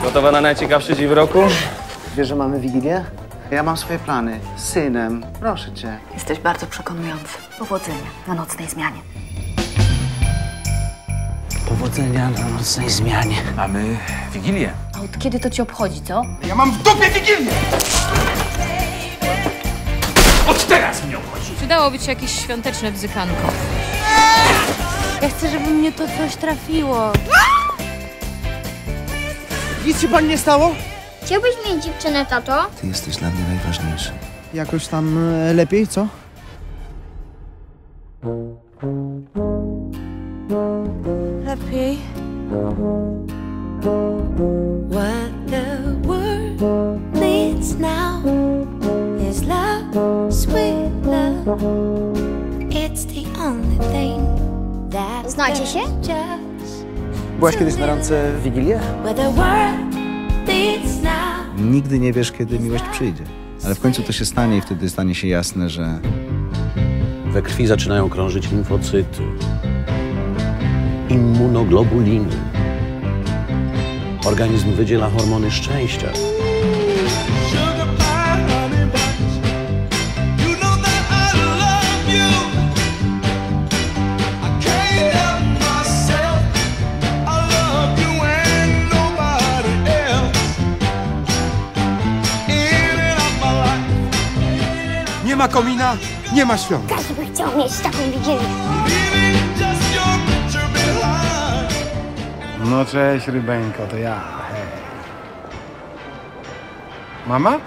Gotowa na najciekawszy dzień w roku? Wiesz, że mamy Wigilię? Ja mam swoje plany. Z synem. Proszę cię. Jesteś bardzo przekonujący. Powodzenia na nocnej zmianie. Powodzenia na nocnej zmianie. Mamy Wigilię. A od kiedy to ci obchodzi, co? Ja mam w dupie Wigilię! Od teraz mnie obchodzi. Przydałoby ci jakieś świąteczne bzykanko. Ja chcę, żeby mnie to coś trafiło. Nic ci pani nie stało? Chciałbyś mieć dziewczynę, tato? Ty jesteś dla mnie najważniejszy. Jakoś tam lepiej, co? Lepiej. What the world needs now is love, sweet love. It's the only thing that Znacie się? Byłaś kiedyś na randce w Wigilię? Where the world needs now. Nigdy nie wiesz, kiedy miłość przyjdzie. Ale w końcu to się stanie i wtedy stanie się jasne, że we krwi zaczynają krążyć limfocyty, immunoglobuliny. Organizm wydziela hormony szczęścia. Nie ma komina, nie ma świąt. Każdy by chciał mieć taką Wigilię. No cześć, rybeńko, to ja. Hej. Mama?